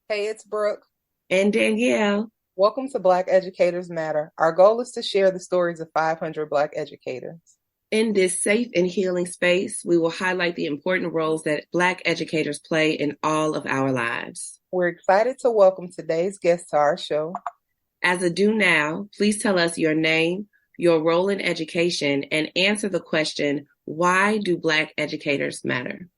Hey, it's Brooke. And Danielle, Welcome to Black Educators Matter. Our goal is to share the stories of 500 Black educators. in this safe and healing space, we will highlight the important roles that Black educators play in all of our lives. We're excited to welcome today's guest to our show. As a do now, please tell us your name, your role in education, and answer the question, why do Black educators matter?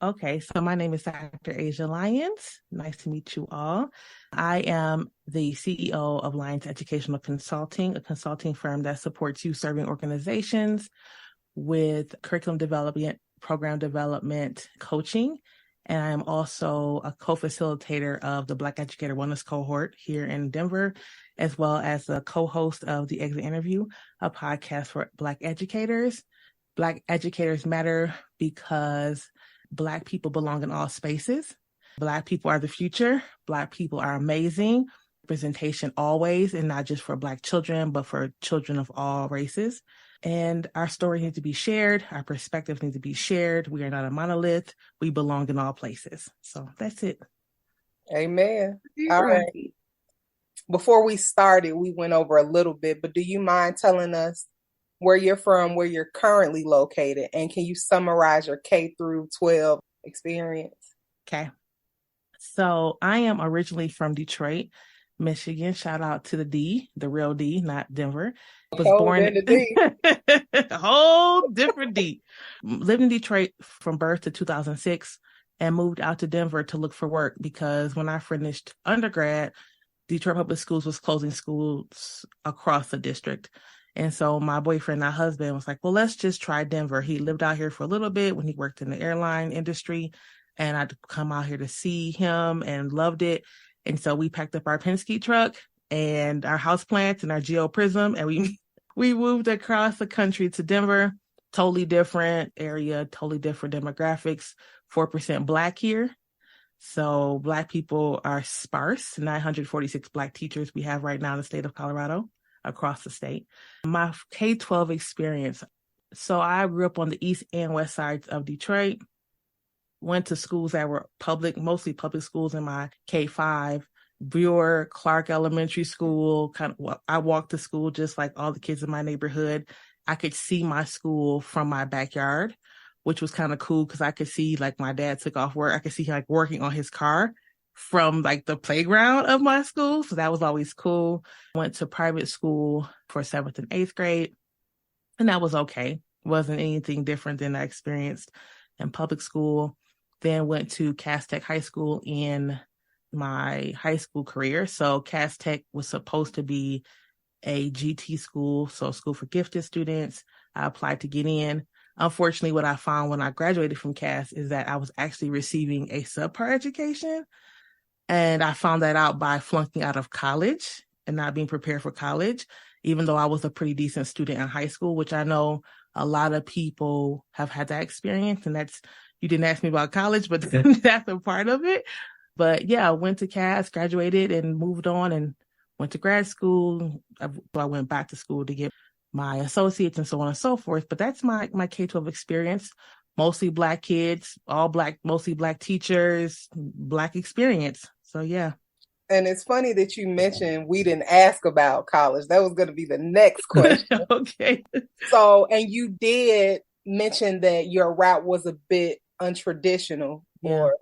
Okay, so my name is Dr. Asia Lyons. Nice to meet you all. I am the CEO of Lyons Educational Consulting, a consulting firm that supports youth serving organizations with curriculum development, program development, coaching. And I am also a co-facilitator of the Black Educator Wellness Cohort here in Denver, as well as a co-host of the Exit Interview, a podcast for Black educators. Black educators matter because Black people belong in all spaces. Black people are the future. Black people are amazing. Representation always, and not just for Black children, but for children of all races. And our story needs to be shared. Our perspectives need to be shared. We are not a monolith. We belong in all places. So that's it. Amen. All right. Before we started, we went over a little bit, but do you mind telling us where you're from, where you're currently located, and can you summarize your K through 12 experience? Okay. So I am originally from Detroit, Michigan. Shout out to the D, the real D, not Denver. Was born in the D. A whole different D. Lived in Detroit from birth to 2006 and moved out to Denver to look for work because when I finished undergrad, Detroit Public Schools was closing schools across the district. And so my boyfriend, my husband, was like, well, let's just try Denver. He lived out here for a little bit when he worked in the airline industry. And I'd come out here to see him and loved it. And so we packed up our Penske truck and our houseplants and our Geo Prism. And we moved across the country to Denver. Totally different area, totally different demographics. 4% Black here. So Black people are sparse. 946 Black teachers we have right now in the state of Colorado, across the state. My K-12 experience. So I grew up on the east and west sides of Detroit. Went to schools that were public, mostly public schools in my K-5. Brewer, Clark Elementary School. I walked to school just like all the kids in my neighborhood. I could see my school from my backyard, which was kind of cool because I could see like my dad took off work. I could see him like working on his car from like the playground of my school. So that was always cool. Went to private school for 7th and 8th grade. And that was okay. Wasn't anything different than I experienced in public school. Then went to Cass Tech High School in my high school career. So Cass Tech was supposed to be a GT school, so school for gifted students. I applied to get in. Unfortunately, what I found when I graduated from Cass is that I was actually receiving a subpar education. And I found that out by flunking out of college and not being prepared for college, even though I was a pretty decent student in high school, which I know a lot of people have had that experience. And you didn't ask me about college, but that's a part of it. But yeah, I went to Cass, graduated and moved on and went to grad school. I went back to school to get my associates and so on and so forth. But that's my K-12 experience. Mostly Black kids, all Black, mostly Black teachers, Black experience. So yeah. And it's funny that you mentioned we didn't ask about college. That was going to be the next question. Okay. So, and you did mention that your route was a bit untraditional or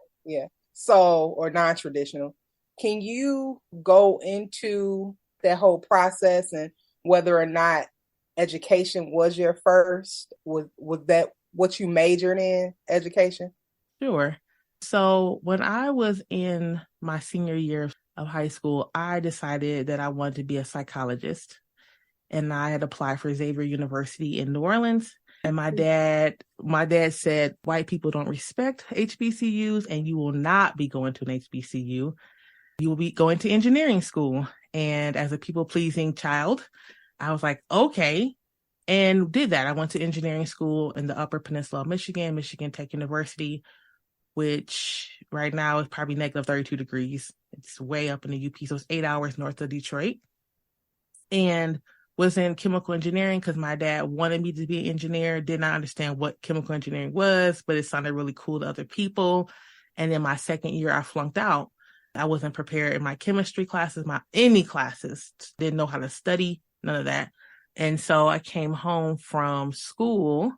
non-traditional. Can you go into that whole process and whether or not education was your first? Was that what you majored in, education? Sure. So when I was in my senior year of high school, I decided that I wanted to be a psychologist. And I had applied for Xavier University in New Orleans. And my dad said, white people don't respect HBCUs and you will not be going to an HBCU. You will be going to engineering school. And as a people-pleasing child, I was like, okay, and did that. I went to engineering school in the Upper Peninsula of Michigan, Michigan Tech University, which right now is probably negative 32 degrees. It's way up in the UP. So it's 8 hours north of Detroit. And was in chemical engineering because my dad wanted me to be an engineer. Did not understand what chemical engineering was, but it sounded really cool to other people. And then my second year, I flunked out. I wasn't prepared in my chemistry classes, any classes, didn't know how to study, none of that. And so I came home from school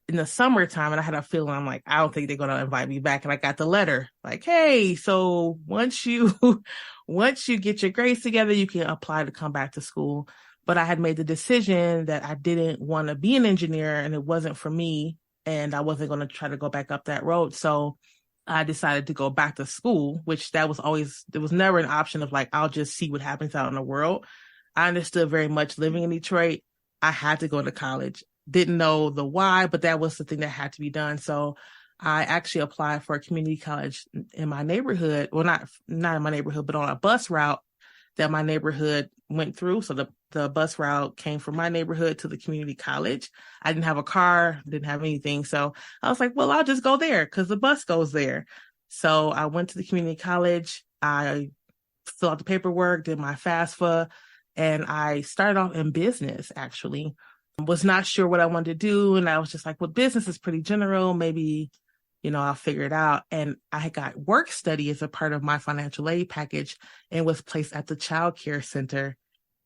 in the summertime and I had a feeling, I'm like, I don't think they're going to invite me back. And I got the letter like, hey, so once you get your grades together, you can apply to come back to school. But I had made the decision that I didn't want to be an engineer and it wasn't for me. And I wasn't going to try to go back up that road. So I decided to go back to school, which there was never an option of like, I'll just see what happens out in the world. I understood very much living in Detroit. I had to go to college. Didn't know the why, but that was the thing that had to be done. So I actually applied for a community college in my neighborhood. Well, not in my neighborhood, but on a bus route that my neighborhood went through. So the bus route came from my neighborhood to the community college. I didn't have a car, didn't have anything. So I was like, well, I'll just go there because the bus goes there. So I went to the community college. I filled out the paperwork, did my FAFSA, and I started off in business, actually. Was not sure what I wanted to do. And I was just like, well, business is pretty general. Maybe, I'll figure it out. And I got work study as a part of my financial aid package and was placed at the child care center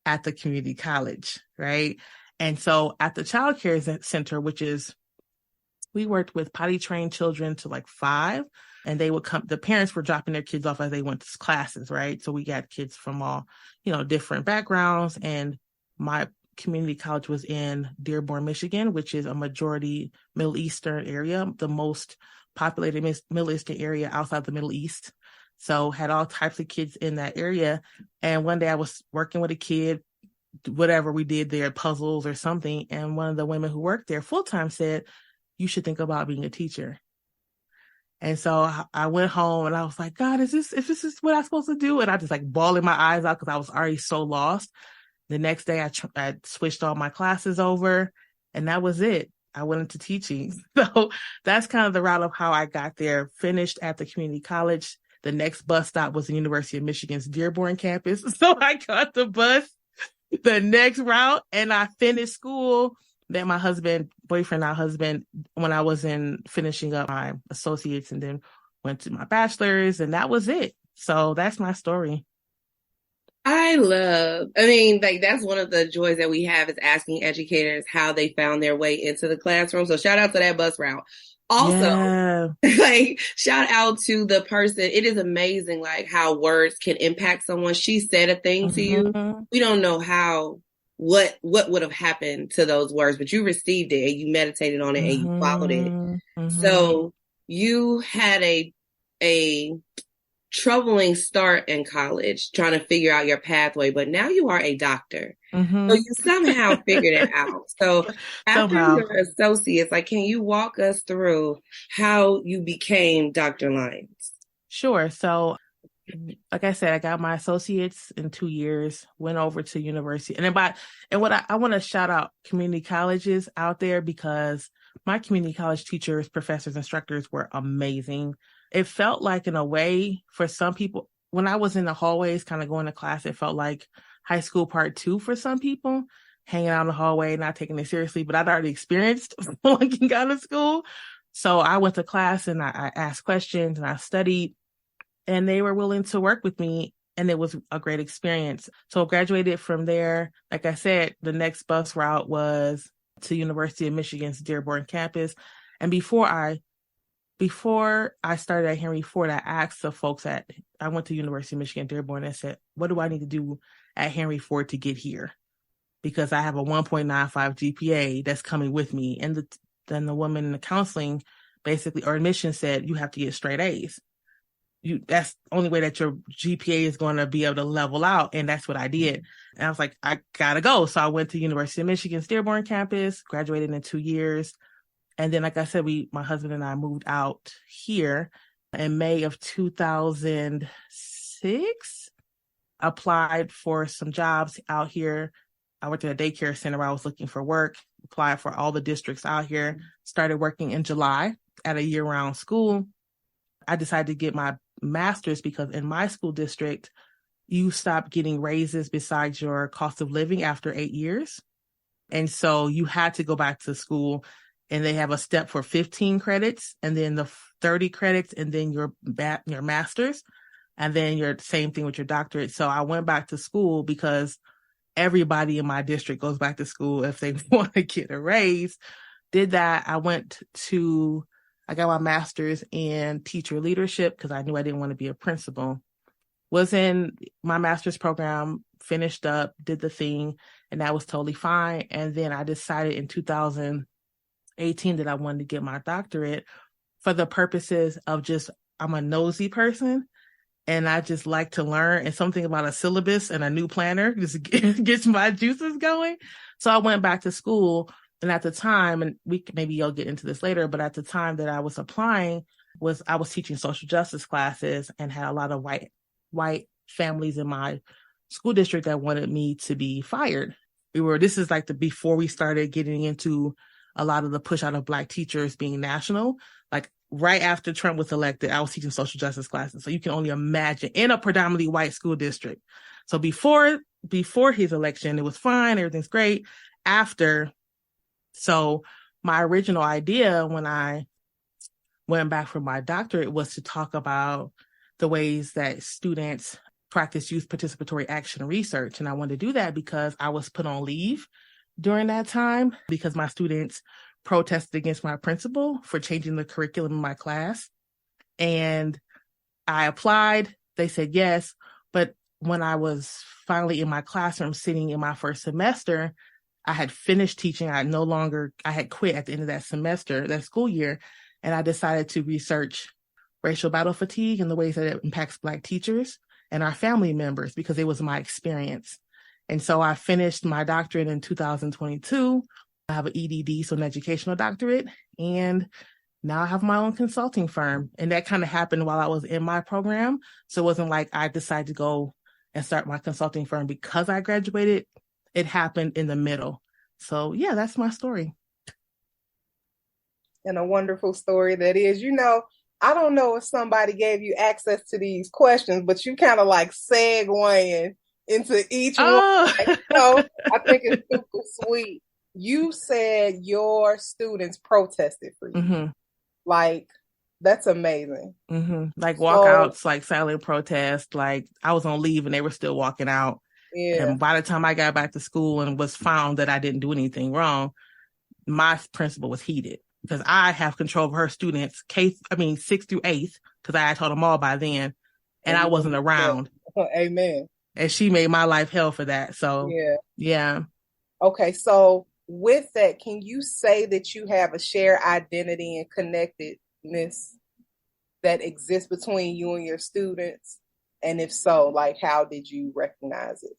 at the community college, right? And so at the child care center, we worked with potty trained children to like 5, and they would come, the parents were dropping their kids off as they went to classes, right? So we got kids from all, different backgrounds. And my community college was in Dearborn, Michigan, which is a majority Middle Eastern area, the most populated Middle Eastern area outside the Middle East. So had all types of kids in that area. And one day I was working with a kid, whatever we did there, puzzles or something. And one of the women who worked there full-time said, you should think about being a teacher. And so I went home and I was like, God, is this what I'm supposed to do? And I just like bawling my eyes out because I was already so lost. The next day I switched all my classes over and that was it. I went into teaching. So that's kind of the route of how I got there. Finished at the community college. The next bus stop was the University of Michigan's Dearborn campus. So I got the bus, the next route, and I finished school. Then my boyfriend, when I was finishing up my associates and then went to my bachelor's, and that was it. So that's my story. That's one of the joys that we have is asking educators how they found their way into the classroom. So shout out to that bus route. Also, shout out to the person. It is amazing, how words can impact someone. She said a thing to you. We don't know what would have happened to those words, but you received it and you meditated on it and you followed it. So you had a troubling start in college trying to figure out your pathway, but now you are a doctor. So you somehow figured it out. So after your associates, can you walk us through how you became Dr. Lyons? Sure. So like I said, I got my associates in 2 years, went over to university. And I want to shout out community colleges out there because my community college teachers, professors, instructors were amazing. It felt like, in a way, for some people, when I was in the hallways kind of going to class, it felt like high school part 2 for some people, hanging out in the hallway, not taking it seriously. But I'd already experienced flunking out of school. So I went to class and I asked questions and I studied, and they were willing to work with me. And it was a great experience. So I graduated from there. Like I said, the next bus route was to University of Michigan's Dearborn campus. And before I started at Henry Ford, I asked the folks I went to University of Michigan, Dearborn, and said, what do I need to do at Henry Ford to get here? Because I have a 1.95 GPA that's coming with me. And then the woman in the counseling or admission said, you have to get straight A's. That's the only way that your GPA is going to be able to level out. And that's what I did. And I was like, I gotta go. So I went to University of Michigan's Dearborn campus, graduated in 2 years. And then, like I said, my husband and I moved out here in May of 2006, applied for some jobs out here. I worked at a daycare center where I was looking for work, applied for all the districts out here, started working in July at a year-round school. I decided to get my master's because in my school district, you stop getting raises besides your cost of living after 8 years. And so you had to go back to school. And they have a step for 15 credits and then the 30 credits and then your master's. and then your same thing with your doctorate. So I went back to school because everybody in my district goes back to school if they want to get a raise. Did that. I got my master's in teacher leadership because I knew I didn't want to be a principal. Was in my master's program, finished up, did the thing, and that was totally fine. And then I decided in 2018 that I wanted to get my doctorate for the purposes of I'm a nosy person and I just like to learn, and something about a syllabus and a new planner just gets my juices going. So I went back to school, and at the time, and maybe you'll get into this later, but at the time that I was applying I was teaching social justice classes and had a lot of white families in my school district that wanted me to be fired. This is like before we started getting into a lot of the push out of Black teachers being national. Like right after Trump was elected, I was teaching social justice classes. So you can only imagine, in a predominantly white school district. So before his election, it was fine. Everything's great. After, so my original idea when I went back for my doctorate was to talk about the ways that students practice youth participatory action research. And I wanted to do that because I was put on leave during that time because my students protested against my principal for changing the curriculum in my class. And I applied. They said yes. But when I was finally in my classroom sitting in my first semester, I had finished teaching. I had quit at the end of that semester, that school year. And I decided to research racial battle fatigue and the ways that it impacts Black teachers and our family members because it was my experience. And so I finished my doctorate in 2022. I have an EDD, so an educational doctorate, and now I have my own consulting firm. And that kind of happened while I was in my program. So it wasn't like I decided to go and start my consulting firm because I graduated. It happened in the middle. So yeah, that's my story. And a wonderful story that is. I don't know if somebody gave you access to these questions, but you kind of like segueing into each one. I think it's super sweet. You said your students protested for you. Mm-hmm. Like, that's amazing. Mm-hmm. Like walkouts, like silent protest. Like I was on leave and they were still walking out. Yeah. And by the time I got back to school and was found that I didn't do anything wrong, my principal was heated because I have control of her students, 6th through 8th, because I had taught them all by then, and I wasn't around. Amen. And she made my life hell for that. So yeah. Okay, so with that, can you say that you have a shared identity and connectedness that exists between you and your students? And if so, like, how did you recognize it?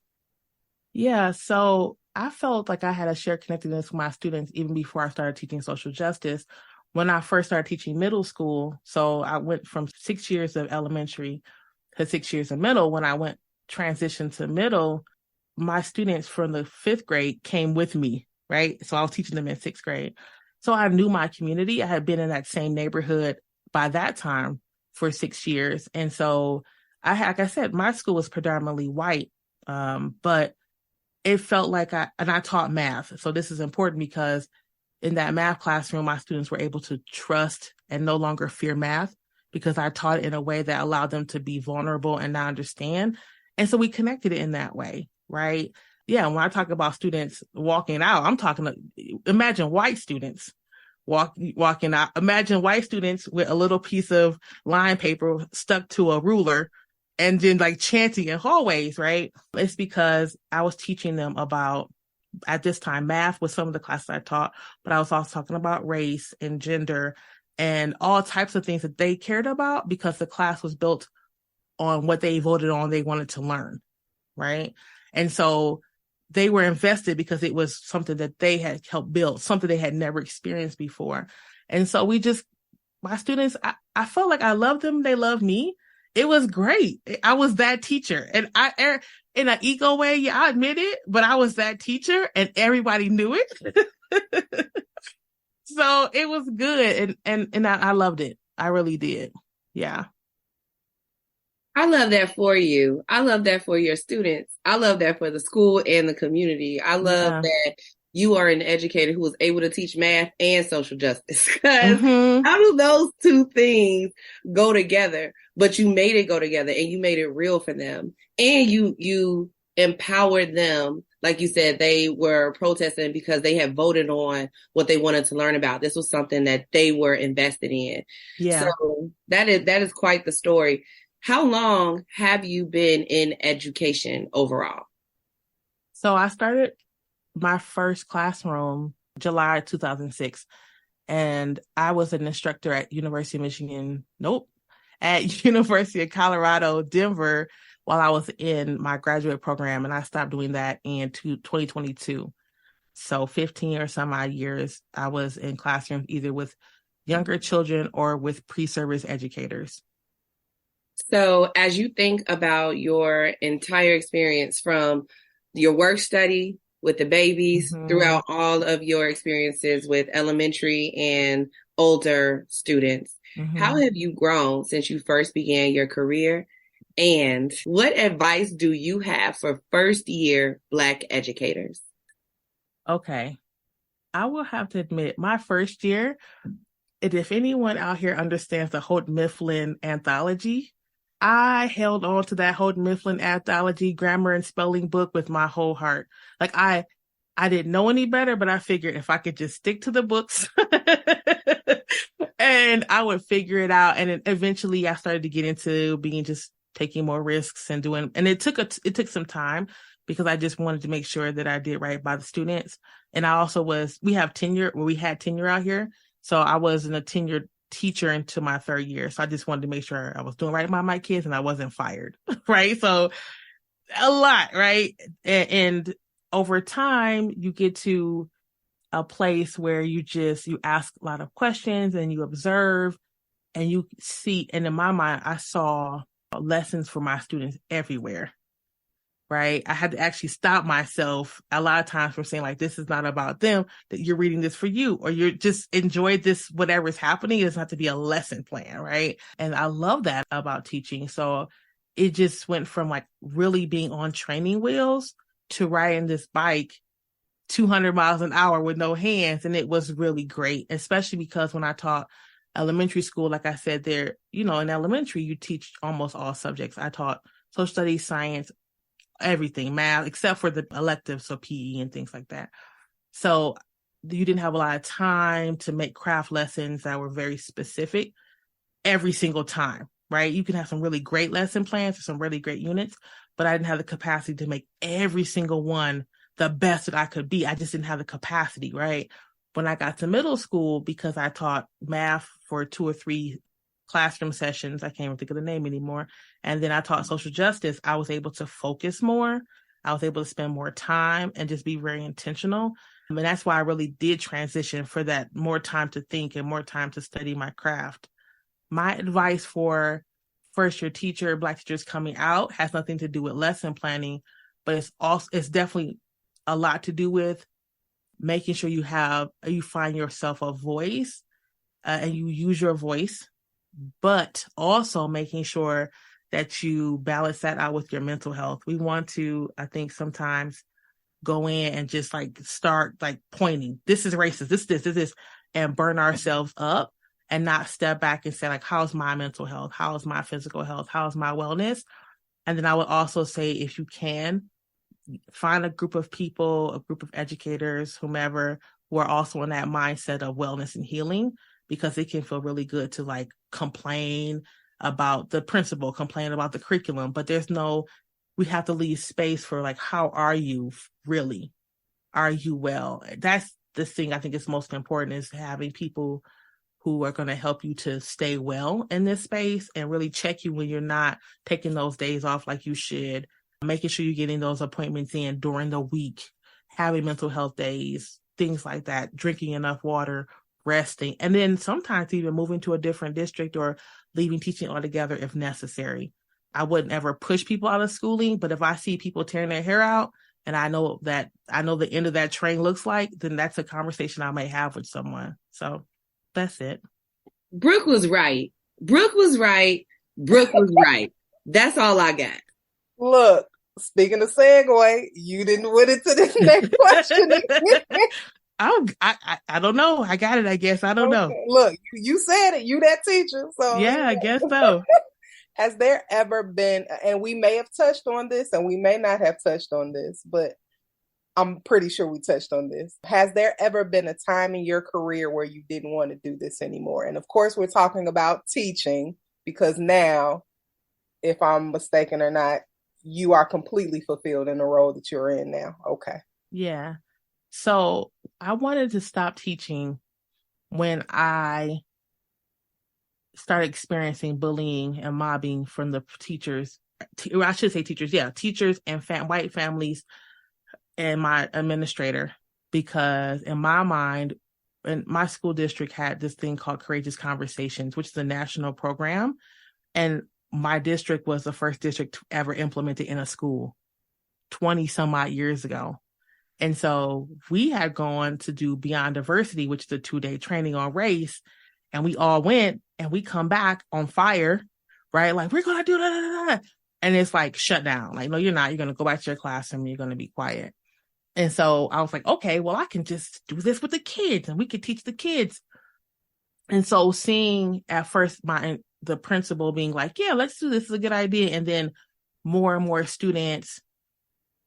Yeah, so I felt like I had a shared connectedness with my students even before I started teaching social justice. When I first started teaching middle school, so I went from 6 years of elementary to 6 years of middle. When I transitioned to middle, my students from the 5th grade came with me, right? So I was teaching them in 6th grade. So I knew my community. I had been in that same neighborhood by that time for 6 years. And so like I said, my school was predominantly white, but it felt like I taught math. So this is important because in that math classroom, my students were able to trust and no longer fear math because I taught it in a way that allowed them to be vulnerable and not understand. And so we connected it in that way, right? Yeah, when I talk about students walking out, I'm talking, imagine white students walking out. Imagine white students with a little piece of line paper stuck to a ruler and then like chanting in hallways, right? It's because I was teaching them about, at this time, math was some of the classes I taught, but I was also talking about race and gender and all types of things that they cared about because the class was built on what they voted on they wanted to learn, right? And so they were invested because it was something that they had helped build, something they had never experienced before. And so my students, I felt like I loved them. They loved me. It was great. I was that teacher. And in an ego way, yeah, I admit it, but I was that teacher and everybody knew it. So it was good. And I loved it. I really did. Yeah. I love that for you. I love that for your students. I love that for the school and the community. I love that you are an educator who was able to teach math and social justice. Because how do those two things go together? But you made it go together and you made it real for them. And you empowered them. Like you said, they were protesting because they had voted on what they wanted to learn about. This was something that they were invested in. Yeah. So that is quite the story. How long have you been in education overall? So I started my first classroom July 2006, and I was an instructor at University of Michigan. At University of Colorado, Denver, while I was in my graduate program, and I stopped doing that in 2022. So 15 or some odd years, I was in classrooms either with younger children or with pre-service educators. So as you think about your entire experience from your work study with the babies throughout all of your experiences with elementary and older students, how have you grown since you first began your career? And what advice do you have for first year Black educators? Okay. I will have to admit, my first year, if anyone out here understands the Houghton Mifflin anthology, I held on to that Houghton Mifflin anthology grammar and spelling book with my whole heart. Like I didn't know any better, but I figured if I could just stick to the books and I would figure it out. And then eventually I started to get into taking more risks and it took some time because I just wanted to make sure that I did right by the students. And I also we had tenure out here. So I wasn't a tenured teacher into my third year. So I just wanted to make sure I was doing right by my kids and I wasn't fired. Right. So a lot. Right. And over time, you get to a place where you ask a lot of questions and you observe and you see. And in my mind, I saw lessons for my students everywhere. Right. I had to actually stop myself a lot of times from saying like, this is not about them, that you're reading this for you, or you're just enjoy this, whatever's happening. It doesn't have to be a lesson plan. Right. And I love that about teaching. So it just went from like really being on training wheels to riding this bike 200 miles an hour with no hands. And it was really great, especially because when I taught elementary school, like I said, in elementary, you teach almost all subjects. I taught social studies, science, everything, math, except for the electives, so PE and things like that. So you didn't have a lot of time to make craft lessons that were very specific every single time, right? You can have some really great lesson plans or some really great units, but I didn't have the capacity to make every single one the best that I could be. I just didn't have the capacity, right? When I got to middle school, because I taught math for 2 or 3 classroom sessions, I can't even think of the name anymore, and then I taught social justice, I was able to focus more. I was able to spend more time and just be very intentional. And that's why I really did transition for that more time to think and more time to study my craft. My advice for first year teacher, Black teachers coming out, has nothing to do with lesson planning, but it's definitely a lot to do with making sure you find yourself a voice and you use your voice, but also making sure that you balance that out with your mental health. We want to, I think, sometimes go in and just like start like pointing, this is racist, this, and burn ourselves up and not step back and say like, how's my mental health? How's my physical health? How's my wellness? And then I would also say, if you can, find a group of people, a group of educators, whomever, who are also in that mindset of wellness and healing, because it can feel really good to like complain about the principal, complain about the curriculum, but we have to leave space for like, how are you really? Are you well? That's the thing I think is most important, is having people who are going to help you to stay well in this space and really check you when you're not taking those days off like you should, making sure you're getting those appointments in during the week, having mental health days, things like that, drinking enough water, resting, and then sometimes even moving to a different district or leaving teaching altogether if necessary. I wouldn't ever push people out of schooling, but if I see people tearing their hair out and I know the end of that train looks like, then that's a conversation I may have with someone. So that's it. Brooke was right. That's all I got. Look, speaking of segue, you didn't win it to this next question. I don't know. I got it, I guess. I don't know. Look, you said it. You that teacher. So yeah, I guess so. Has there ever been, and we may have touched on this and we may not have touched on this, but I'm pretty sure we touched on this. Has there ever been a time in your career where you didn't want to do this anymore? And of course, we're talking about teaching, because now, if I'm mistaken or not, you are completely fulfilled in the role that you're in now. Okay. Yeah. So I wanted to stop teaching when I started experiencing bullying and mobbing from the teachers. I should say teachers. Yeah. Teachers and white families and my administrator, because in my mind, and my school district had this thing called Courageous Conversations, which is a national program. And my district was the first district to ever implement it in a school 20 some odd years ago. And so we had gone to do Beyond Diversity, which is a 2-day training on race. And we all went and we come back on fire, right? Like, we're going to do that. And it's like shut down. Like, no, you're not. You're going to go back to your classroom. You're going to be quiet. And so I was like, okay, well, I can just do this with the kids and we could teach the kids. And so seeing at first the principal being like, yeah, let's do this. This is a good idea. And then more and more students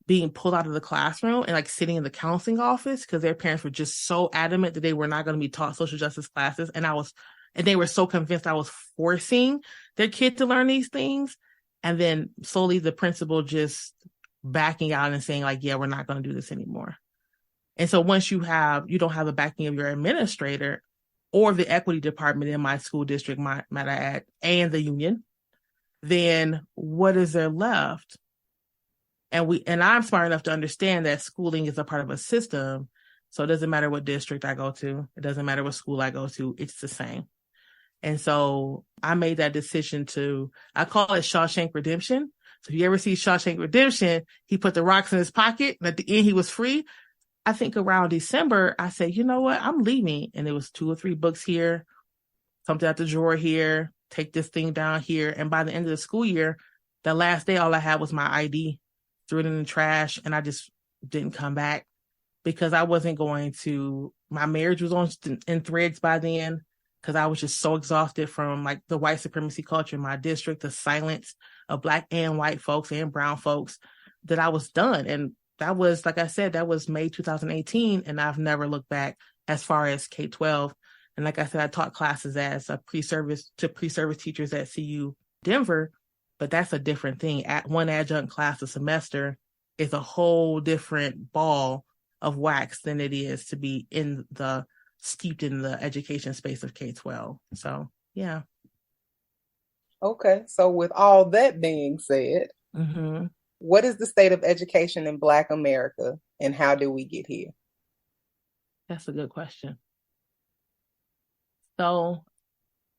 being pulled out of the classroom and like sitting in the counseling office because their parents were just so adamant that they were not going to be taught social justice classes. And they were so convinced I was forcing their kid to learn these things. And then slowly the principal just backing out and saying like, yeah, we're not going to do this anymore. And so once you don't have the backing of your administrator or the equity department in my school district, might I add, and the union, then what is there left? And I'm smart enough to understand that schooling is a part of a system. So it doesn't matter what district I go to. It doesn't matter what school I go to. It's the same. And so I made that decision I call it Shawshank Redemption. So if you ever see Shawshank Redemption, he put the rocks in his pocket and at the end he was free. I think around December, I said, you know what? I'm leaving. And it was 2 or 3 books here, something out the drawer here, take this thing down here. And by the end of the school year, the last day, all I had was my ID, threw it in the trash, and I just didn't come back because I wasn't going to, my marriage was in threads by then because I was just so exhausted from like the white supremacy culture in my district, the silence of Black and white folks and brown folks, that I was done. And that was, like I said, that was May 2018. And I've never looked back as far as K-12. And like I said, I taught classes as a pre-service teachers at CU Denver, but that's a different thing. At one adjunct class a semester is a whole different ball of wax than it is to be steeped in the education space of K-12. So, yeah. Okay. So with all that being said, what is the state of education in Black America and how did we get here? That's a good question. So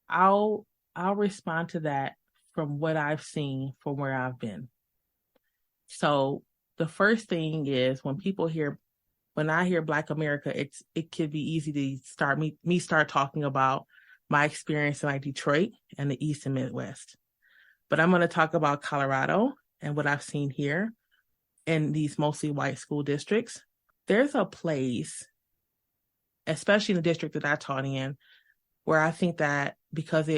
I'll respond to that from what I've seen from where I've been. So the first thing is when I hear Black America, it could be easy to start talking about my experience in like Detroit and the East and Midwest. But I'm going to talk about Colorado and what I've seen here in these mostly white school districts. There's a place, especially in the district that I taught in, where I think that because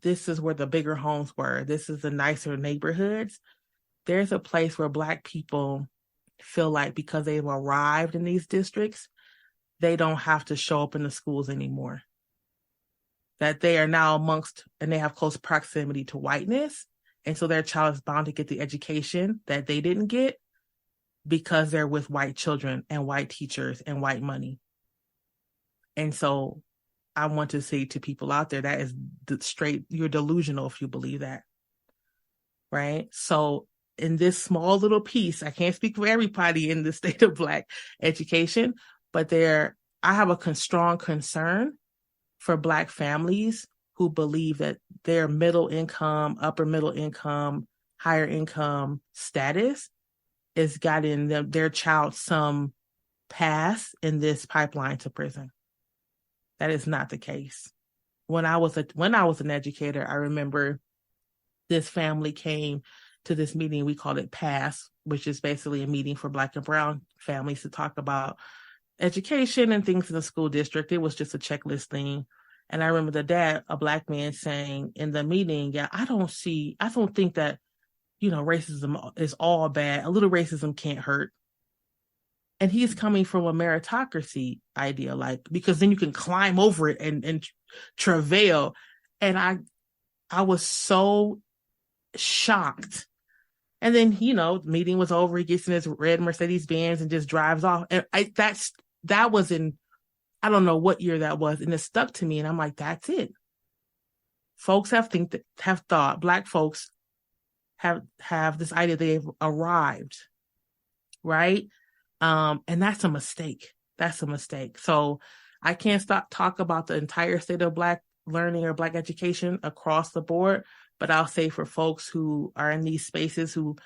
this is where the bigger homes were, this is the nicer neighborhoods, there's a place where Black people feel like because they've arrived in these districts, they don't have to show up in the schools anymore. That they are now amongst, and they have close proximity to whiteness. And so their child is bound to get the education that they didn't get because they're with white children and white teachers and white money. And so I want to say to people out there, that is you're delusional if you believe that. Right? So in this small little piece, I can't speak for everybody in the state of Black education, but I have a strong concern for Black families who believe that their middle income, upper middle income, higher income status is gotten their child some pass in this pipeline to prison. That is not the case. When I was an educator, I remember this family came to this meeting. We called it PASS, which is basically a meeting for Black and Brown families to talk about education and things in the school district. It was just a checklist thing. And I remember the dad, a Black man, saying in the meeting, I don't think that, racism is all bad. A little racism can't hurt. And he's coming from a meritocracy idea, because then you can climb over it and travail. And I was so shocked. And then, the meeting was over. He gets in his red Mercedes-Benz and just drives off. And that was in, I don't know what year that was. And it stuck to me. And I'm like, that's it. Folks have thought, Black folks have this idea they've arrived. Right. And that's a mistake. So I can't stop talk about the entire state of Black learning or Black education across the board. But I'll say for folks who are in these spaces who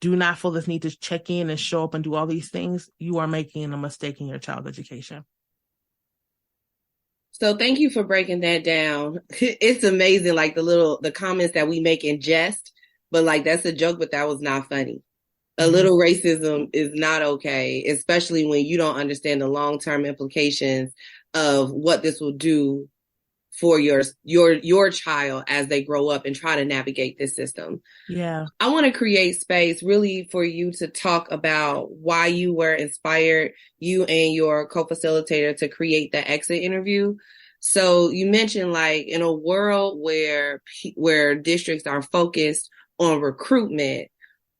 do not feel this need to check in and show up and do all these things, you are making a mistake in your child's education. So thank you for breaking that down. It's amazing, the comments that we make in jest, but that's a joke, but that was not funny. A little racism is not okay, especially when you don't understand the long-term implications of what this will do for your child as they grow up and try to navigate this system. Yeah. I want to create space really for you to talk about why you were inspired, you and your co-facilitator, to create the exit interview. So you mentioned in a world where districts are focused on recruitment,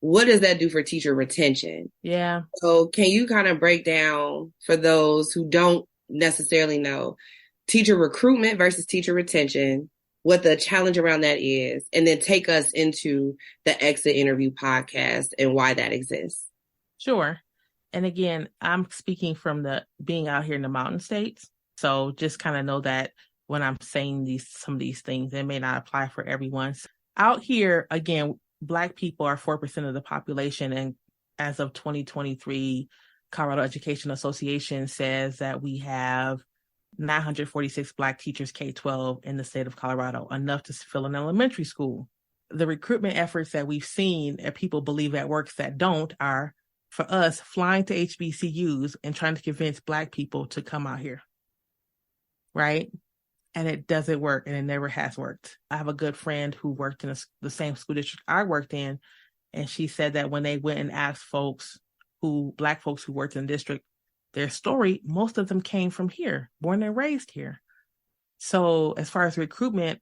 what does that do for teacher retention? Yeah. So can you kind of break down for those who don't necessarily know teacher recruitment versus teacher retention, what the challenge around that is, and then take us into the exit interview podcast and why that exists? Sure. And again, I'm speaking from being out here in the Mountain States. So just kind of know that when I'm saying some of these things, it may not apply for everyone. Out here, again, Black people are 4% of the population. And as of 2023, Colorado Education Association says that we have 946 Black teachers K-12 in the state of Colorado, enough to fill an elementary school. The recruitment efforts that we've seen, and people believe that works that don't, are for us flying to HBCUs and trying to convince Black people to come out here. Right? And it doesn't work, and it never has worked. I have a good friend who worked in the same school district I worked in, and she said that when they went and asked Black folks who worked in the district, their story, most of them came from here, born and raised here. So as far as recruitment,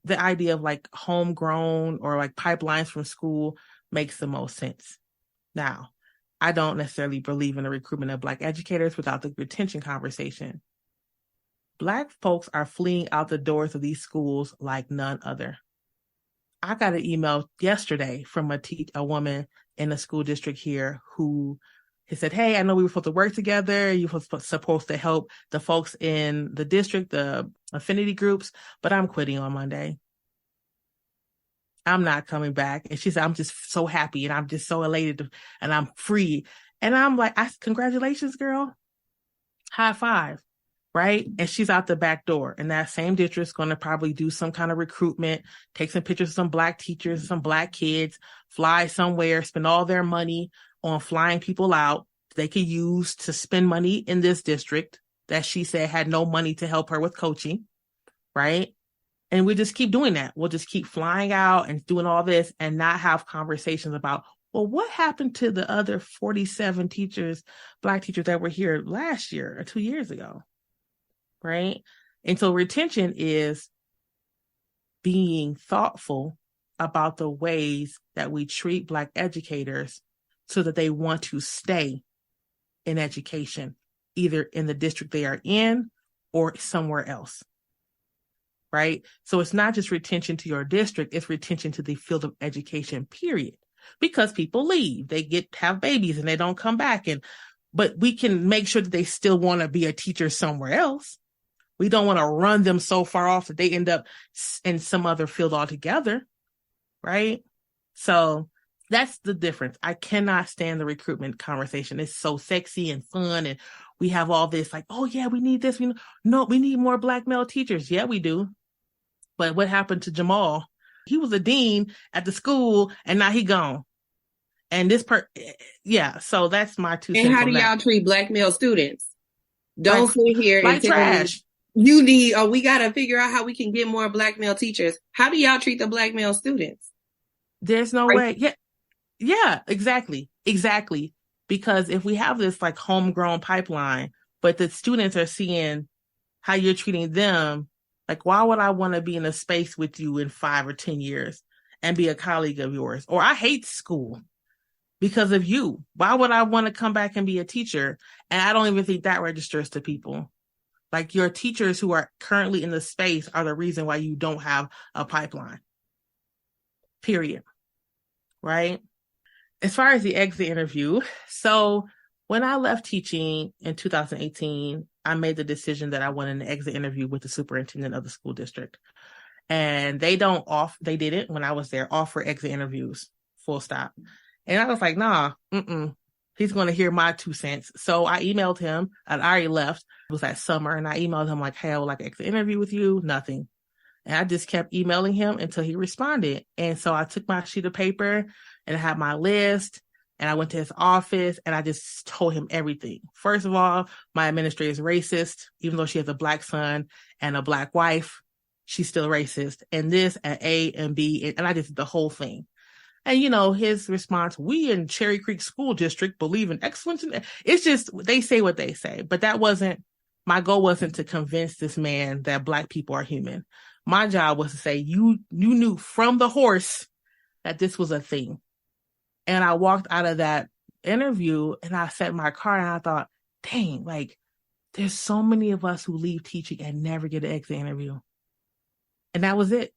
the idea of homegrown or pipelines from school makes the most sense. Now, I don't necessarily believe in the recruitment of Black educators without the retention conversation. Black folks are fleeing out the doors of these schools like none other. I got an email yesterday from a woman in a school district here who said, hey, I know we were supposed to work together. You were supposed to help the folks in the district, the affinity groups, but I'm quitting on Monday. I'm not coming back. And she said, I'm just so happy and I'm just so elated and I'm free. And I'm like, congratulations, girl. High five. Right? And she's out the back door. And that same district is going to probably do some kind of recruitment, take some pictures of some Black teachers, some Black kids, fly somewhere, spend all their money on flying people out they could use to spend money in this district that she said had no money to help her with coaching. Right? And we just keep doing that. We'll just keep flying out and doing all this and not have conversations about, well, what happened to the other 47 teachers, Black teachers that were here last year or 2 years ago? Right? And so retention is being thoughtful about the ways that we treat Black educators so that they want to stay in education, either in the district they are in or somewhere else. Right? So it's not just retention to your district, it's retention to the field of education, period. Because people leave, they have babies and they don't come back. But we can make sure that they still want to be a teacher somewhere else. We don't want to run them so far off that they end up in some other field altogether. Right? So that's the difference. I cannot stand the recruitment conversation. It's so sexy and fun. And we have all this oh, yeah, we need this. We need more Black male teachers. Yeah, we do. But what happened to Jamal He was a dean at the school and now he gone. And so that's my 2 cents. And how do y'all treat Black male students? Don't sit here and like trash. We got to figure out how we can get more Black male teachers. How do y'all treat the Black male students? There's no way. Yeah, exactly. Because if we have this like homegrown pipeline, but the students are seeing how you're treating them, like, why would I want to be in a space with you in 5 or 10 years and be a colleague of yours? Or I hate school because of you. Why would I want to come back and be a teacher? And I don't even think that registers to people. Like, your teachers who are currently in the space are the reason why you don't have a pipeline. Period. Right? As far as the exit interview, so when I left teaching in 2018, I made the decision that I wanted an exit interview with the superintendent of the school district. And they didn't, when I was there, offer exit interviews, full stop. And I was like, nah, he's going to hear my 2 cents. So I emailed him. I'd already left. It was that summer. And I emailed him like, hey, I would like an exit interview with you. Nothing. And I just kept emailing him until he responded. And so I took my sheet of paper and I had my list and I went to his office and I just told him everything. First of all, my administrator is racist, even though she has a Black son and a Black wife, she's still racist. And this and A and B, and I just did the whole thing. And, his response, we in Cherry Creek School District believe in excellence. It's just, they say what they say, but my goal wasn't to convince this man that Black people are human. My job was to say, you knew from the horse that this was a thing. And I walked out of that interview and I sat in my car and I thought, dang, like, there's so many of us who leave teaching and never get an exit interview. And that was it.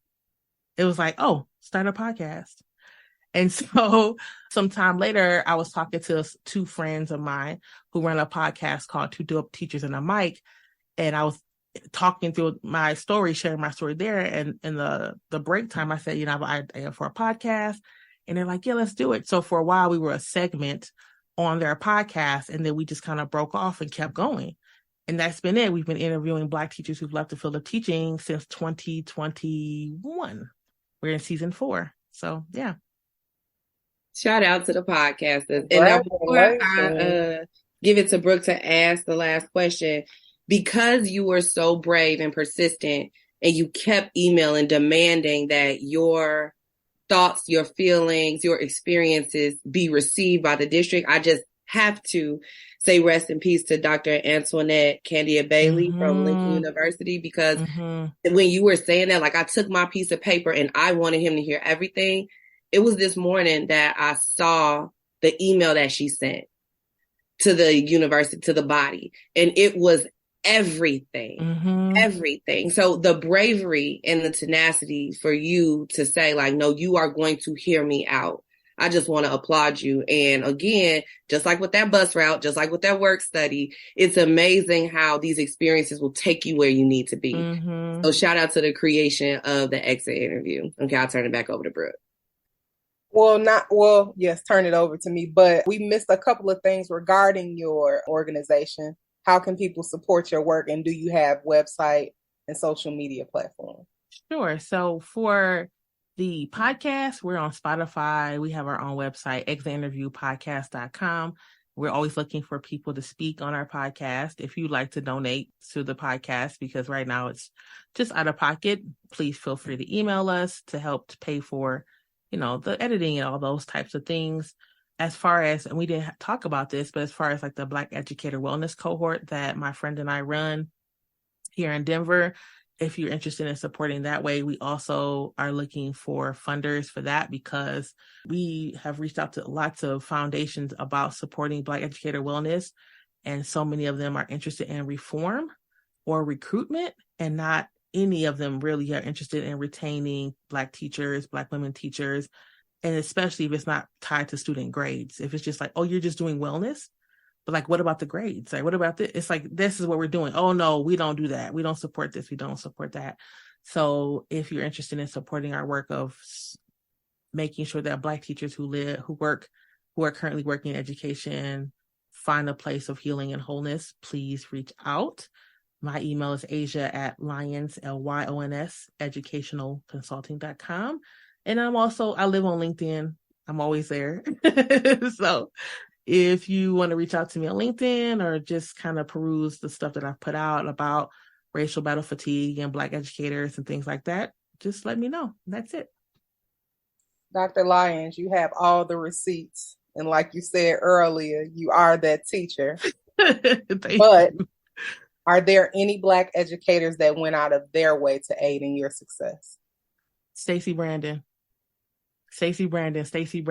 It was like, oh, start a podcast. And so sometime later, I was talking to 2 friends of mine who run a podcast called Two Dope Teachers and a Mic. And I was talking through my story, sharing my story there. And in the break time, I said, I have an idea for a podcast. And they're like, yeah, let's do it. So for a while, we were a segment on their podcast. And then we just kind of broke off and kept going. And that's been it. We've been interviewing Black teachers who've left the field of teaching since 2021. We're in season 4. So, yeah. Shout out to the podcasters. And now before I give it to Brooke to ask the last question, because you were so brave and persistent and you kept emailing, demanding that your thoughts, your feelings, your experiences be received by the district, I just have to say rest in peace to Dr. Antoinette Candia Bailey from Lincoln University, because when you were saying that, like, I took my piece of paper and I wanted him to hear everything. It was this morning that I saw the email that she sent to the university, to the body, and it was everything. So the bravery and the tenacity for you to say, like, no, you are going to hear me out. I just want to applaud you. And again, just like with that bus route, just like with that work study, it's amazing how these experiences will take you where you need to be. So shout out to the creation of the exit interview. Okay, I'll turn it back over to Brooke. Yes, turn it over to me. But we missed a couple of things regarding your organization. How can people support your work? And do you have website and social media platforms? Sure. So for the podcast, we're on Spotify. We have our own website, exitinterviewpodcast.com. We're always looking for people to speak on our podcast. If you'd like to donate to the podcast, because right now it's just out of pocket, please feel free to email us to help to pay for, the editing and all those types of things. As far as, and we didn't talk about this, but as far as like the Black Educator Wellness Cohort that my friend and I run here in Denver, if you're interested in supporting that way, we also are looking for funders for that, because we have reached out to lots of foundations about supporting Black educator wellness. And so many of them are interested in reform or recruitment, and not any of them really are interested in retaining Black teachers, Black women teachers. And especially if it's not tied to student grades. If it's just like, oh, you're just doing wellness, but like, what about the grades? Like, what about this? It's like, this is what we're doing. Oh, no, we don't do that. We don't support this. We don't support that. So if you're interested in supporting our work of making sure that Black teachers who are currently working in education find a place of healing and wholeness, please reach out. My email is asia@Lyons, Lyons, educationalconsulting.com. And I live on LinkedIn. I'm always there. So if you want to reach out to me on LinkedIn or just kind of peruse the stuff that I've put out about racial battle fatigue and Black educators and things like that, just let me know. That's it. Dr. Lyons, you have all the receipts. And like you said earlier, you are that teacher. But are there any Black educators that went out of their way to aid in your success? Stacey Brandon. So Stacey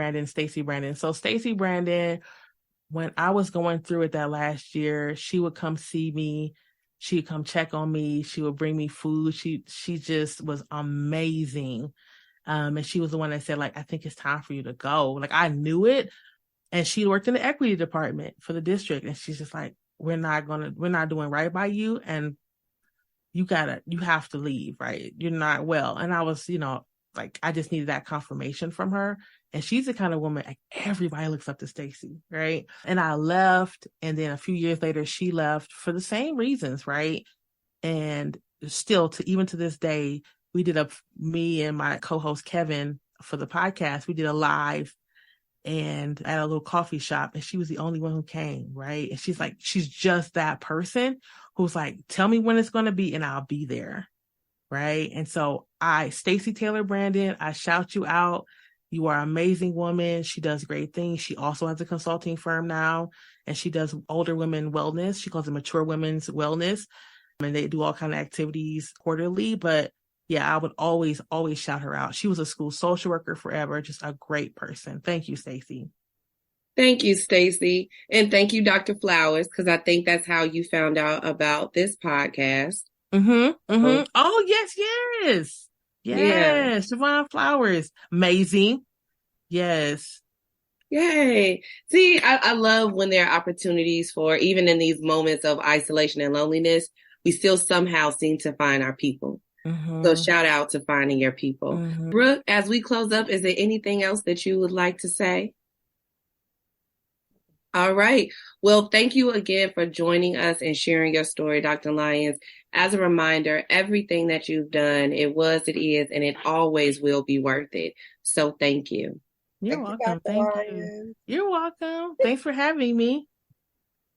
Brandon, when I was going through it that last year, she would come see me. She would come check on me. She would bring me food. She just was amazing. And she was the one that said, like, I think it's time for you to go. Like, I knew it. And she worked in the equity department for the district. And she's just like, we're not doing right by you. And you have to leave, right? You're not well. And I was, like, I just needed that confirmation from her. And she's the kind of woman, like, everybody looks up to Stacey, right? And I left. And then a few years later, she left for the same reasons, right? And still, even to this day, me and my co-host Kevin for the podcast, we did a live and at a little coffee shop, and she was the only one who came, right? And she's just that person who's like, tell me when it's going to be and I'll be there, right? And so Stacey Taylor Brandon, I shout you out. You are an amazing woman. She does great things. She also has a consulting firm now, and she does older women wellness. She calls it mature women's wellness. And they do all kinds of activities quarterly, but yeah, I would always shout her out. She was a school social worker forever, just a great person. Thank you, Stacey. Thank you, Stacey. And thank you, Dr. Flowers, because I think that's how you found out about this podcast. Oh, yes. Yeah. Siobhan Flowers. Amazing. Yes. Yay. See, I love when there are opportunities for, even in these moments of isolation and loneliness, we still somehow seem to find our people. So shout out to finding your people. Brooke, as we close up, is there anything else that you would like to say? All right. Well, thank you again for joining us and sharing your story, Dr. Lyons. As a reminder, everything that you've done, it was, it is, and it always will be worth it. So thank you. You're welcome. Thank you. You're welcome. Thanks for having me.